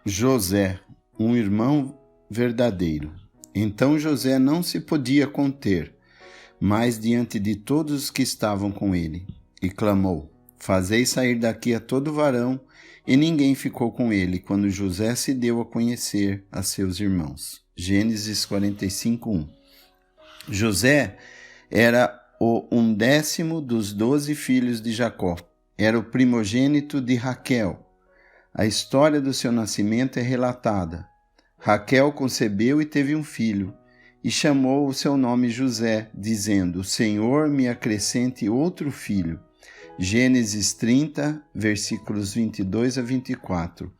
José, um irmão verdadeiro. Então José não se podia conter, mais diante de todos os que estavam com ele, e clamou: Fazei sair daqui a todo varão, e ninguém ficou com ele, quando José se deu a conhecer a seus irmãos. Gênesis 45:1. José era o 11º dos 12 filhos de Jacó. Era o primogênito de Raquel. A história do seu nascimento é relatada. Raquel concebeu e teve um filho, e chamou o seu nome José, dizendo: O Senhor me acrescente outro filho. Gênesis 30, versículos 22 a 24.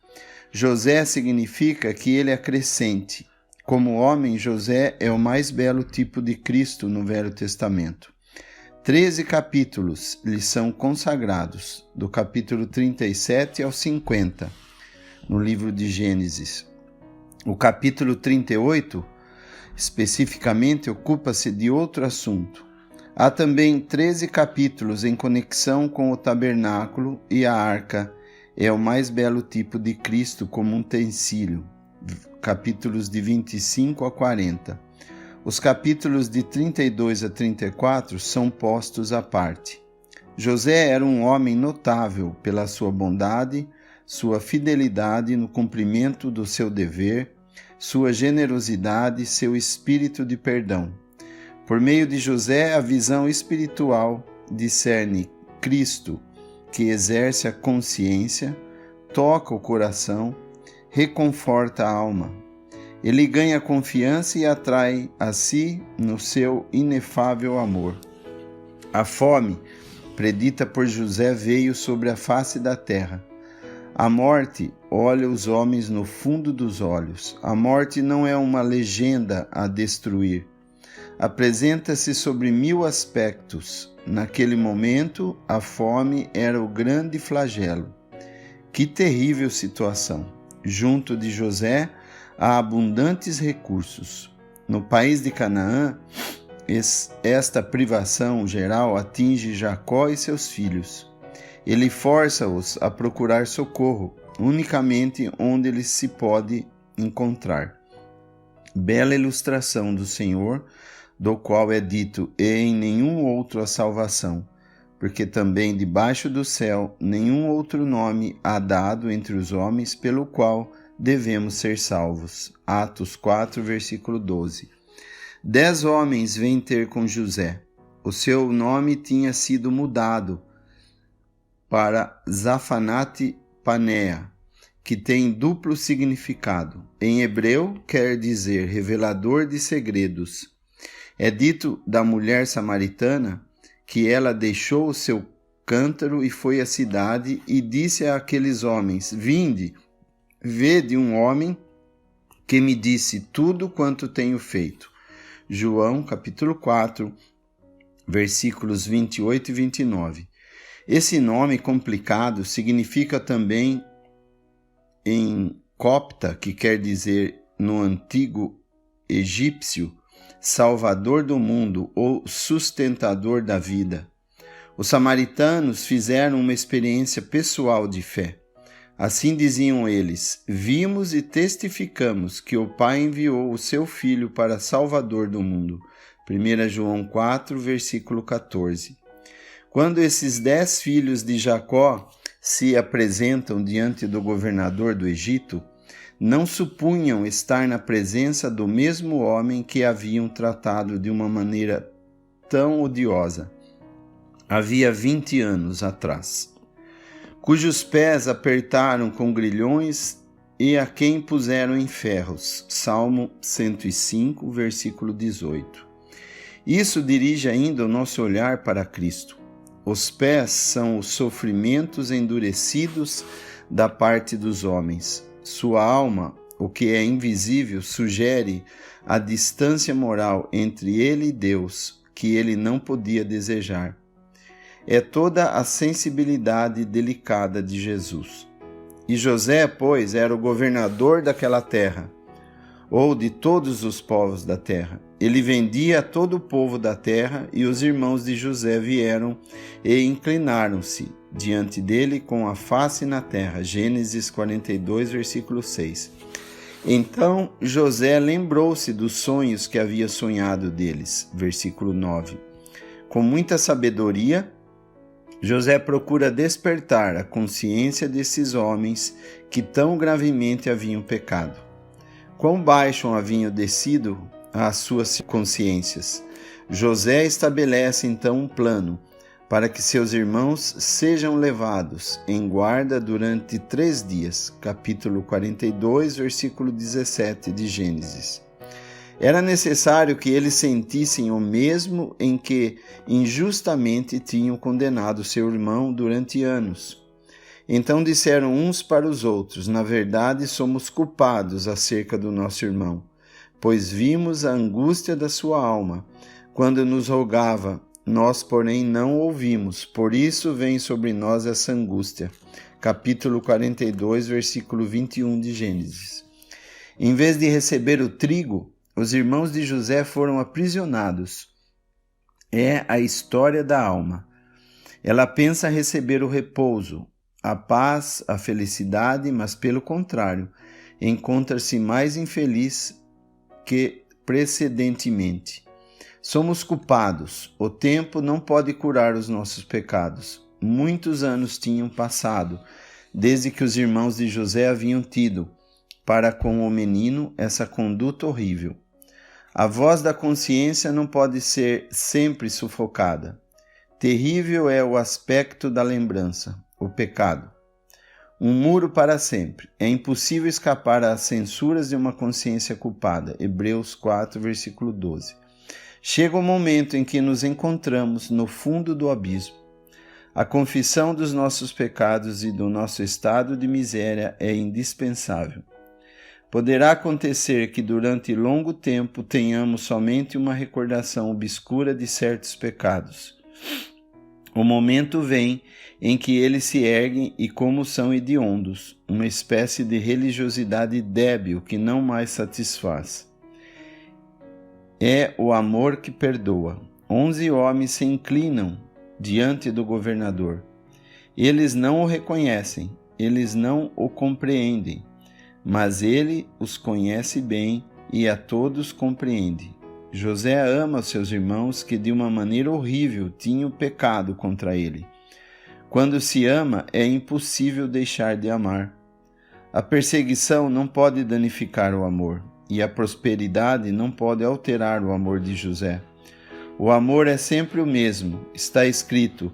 José significa que ele acrescente. Como homem, José é o mais belo tipo de Cristo no Velho Testamento. 13 capítulos lhe são consagrados, do capítulo 37 ao 50, no livro de Gênesis. O capítulo 38, especificamente, ocupa-se de outro assunto. Há também 13 capítulos em conexão com o tabernáculo e a arca. É o mais belo tipo de Cristo como utensílio, capítulos de 25 a 40. Os capítulos de 32 a 34 são postos à parte. José era um homem notável pela sua bondade, sua fidelidade no cumprimento do seu dever, sua generosidade e seu espírito de perdão. Por meio de José, a visão espiritual discerne Cristo, que exerce a consciência, toca o coração, reconforta a alma. Ele ganha confiança e atrai a si no seu inefável amor. A fome, predita por José, veio sobre a face da terra. A morte olha os homens no fundo dos olhos. A morte não é uma legenda a destruir. Apresenta-se sobre 1000 aspectos. Naquele momento, a fome era o grande flagelo. Que terrível situação! Junto de José, há abundantes recursos. No país de Canaã, esta privação geral atinge Jacó e seus filhos. Ele força-os a procurar socorro, unicamente onde ele se pode encontrar. Bela ilustração do Senhor, do qual é dito: e em nenhum outro há salvação, porque também debaixo do céu nenhum outro nome há dado entre os homens pelo qual devemos ser salvos. Atos 4, versículo 12. 10 homens vêm ter com José. O seu nome tinha sido mudado para Zafanate Panea, que tem duplo significado. Em hebreu, quer dizer revelador de segredos. É dito da mulher samaritana que ela deixou o seu cântaro e foi à cidade e disse àqueles homens: Vinde, vede um homem que me disse tudo quanto tenho feito. João, capítulo 4, versículos 28 e 29. Esse nome complicado significa também em copta, que quer dizer no antigo egípcio, Salvador do mundo ou sustentador da vida. Os samaritanos fizeram uma experiência pessoal de fé. Assim diziam eles: Vimos e testificamos que o Pai enviou o seu Filho para Salvador do mundo. 1 João 4, versículo 14. Quando esses 10 filhos de Jacó se apresentam diante do governador do Egito, não supunham estar na presença do mesmo homem que haviam tratado de uma maneira tão odiosa havia 20 anos atrás, cujos pés apertaram com grilhões e a quem puseram em ferros. Salmo 105, versículo 18. Isso dirige ainda o nosso olhar para Cristo. Os pés são os sofrimentos endurecidos da parte dos homens. Sua alma, o que é invisível, sugere a distância moral entre ele e Deus, que ele não podia desejar. É toda a sensibilidade delicada de Jesus. E José, pois, era o governador daquela terra, ou de todos os povos da terra. Ele vendia a todo o povo da terra, e os irmãos de José vieram e inclinaram-se diante dele com a face na terra. Gênesis 42, versículo 6. Então José lembrou-se dos sonhos que havia sonhado deles. Versículo 9. Com muita sabedoria, José procura despertar a consciência desses homens que tão gravemente haviam pecado. Quão baixo haviam descido as suas consciências. José estabelece então um plano para que seus irmãos sejam levados em guarda durante 3 dias. Capítulo 42, versículo 17 de Gênesis. Era necessário que eles sentissem o mesmo em que injustamente tinham condenado seu irmão durante anos. Então disseram uns para os outros: na verdade, somos culpados acerca do nosso irmão, pois vimos a angústia da sua alma, quando nos rogava. Nós, porém, não ouvimos, por isso vem sobre nós essa angústia. Capítulo 42, versículo 21 de Gênesis. Em vez de receber o trigo, os irmãos de José foram aprisionados. É a história da alma. Ela pensa receber o repouso, a paz, a felicidade, mas, pelo contrário, encontra-se mais infeliz que precedentemente. Somos culpados. O tempo não pode curar os nossos pecados. Muitos anos tinham passado, desde que os irmãos de José haviam tido, para com o menino, essa conduta horrível. A voz da consciência não pode ser sempre sufocada. Terrível é o aspecto da lembrança, o pecado. Um muro para sempre. É impossível escapar às censuras de uma consciência culpada. Hebreus 4, versículo 12. Chega o momento em que nos encontramos no fundo do abismo. A confissão dos nossos pecados e do nosso estado de miséria é indispensável. Poderá acontecer que durante longo tempo tenhamos somente uma recordação obscura de certos pecados. O momento vem em que eles se erguem e, como são hediondos, uma espécie de religiosidade débil que não mais satisfaz. É o amor que perdoa. 11 homens se inclinam diante do governador. Eles não o reconhecem, eles não o compreendem, mas ele os conhece bem e a todos compreende. José ama os seus irmãos que de uma maneira horrível tinham pecado contra ele. Quando se ama, é impossível deixar de amar. A perseguição não pode danificar o amor, e a prosperidade não pode alterar o amor de José. O amor é sempre o mesmo. Está escrito: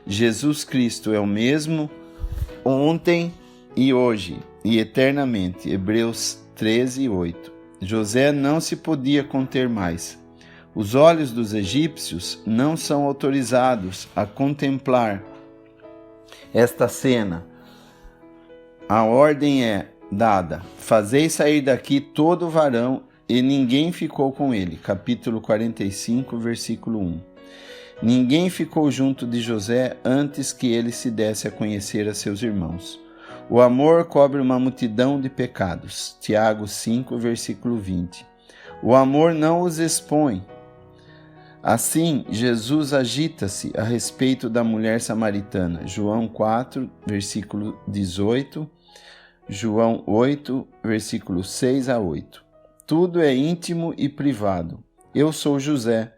Jesus Cristo é o mesmo ontem e hoje e eternamente. Hebreus 13, 8. José não se podia conter mais. Os olhos dos egípcios não são autorizados a contemplar esta cena. A ordem é dada: fazei sair daqui todo varão, e ninguém ficou com ele. Capítulo 45, versículo 1. Ninguém ficou junto de José antes que ele se desse a conhecer a seus irmãos. O amor cobre uma multidão de pecados. Tiago 5, versículo 20. O amor não os expõe. Assim, Jesus agita-se a respeito da mulher samaritana. João 4, versículo 18. João 8, versículos 6 a 8. Tudo é íntimo e privado. Eu sou José.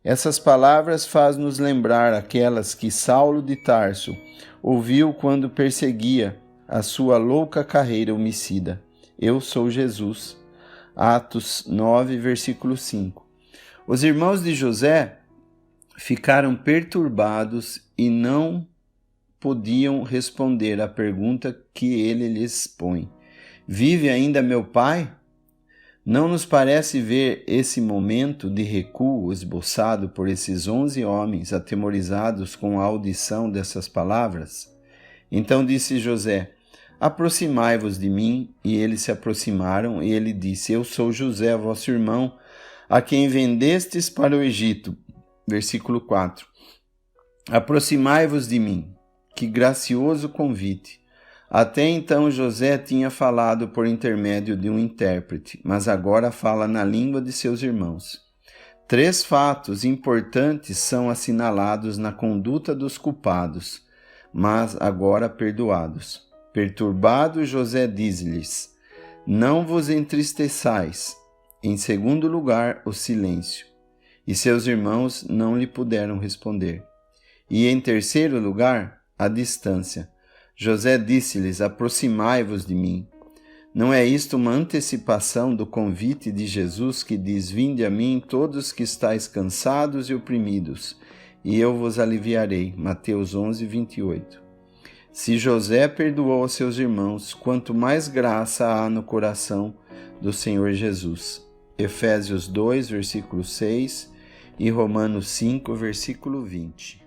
Essas palavras fazem-nos lembrar aquelas que Saulo de Tarso ouviu quando perseguia a sua louca carreira homicida. Eu sou Jesus. Atos 9, versículo 5. Os irmãos de José ficaram perturbados e não podiam responder à pergunta que ele lhes põe. Vive ainda meu pai? Não nos parece ver esse momento de recuo esboçado por esses 11 homens atemorizados com a audição dessas palavras? Então disse José: aproximai-vos de mim. E eles se aproximaram, e ele disse: eu sou José, vosso irmão, a quem vendestes para o Egito. Versículo 4. Aproximai-vos de mim. Que gracioso convite! Até então José tinha falado por intermédio de um intérprete, mas agora fala na língua de seus irmãos. 3 fatos importantes são assinalados na conduta dos culpados. mas agora perdoados. Perturbado, José diz-lhes: Não vos entristeçais. Em segundo lugar, o silêncio. E seus irmãos não lhe puderam responder. E em terceiro lugar, a distância. José disse-lhes: Aproximai-vos de mim. Não é isto uma antecipação do convite de Jesus que diz: Vinde a mim todos que estáis cansados e oprimidos, e eu vos aliviarei. Mateus 11, 28. Se José perdoou aos seus irmãos, quanto mais graça há no coração do Senhor Jesus. Efésios 2, versículo 6 e Romanos 5, versículo 20.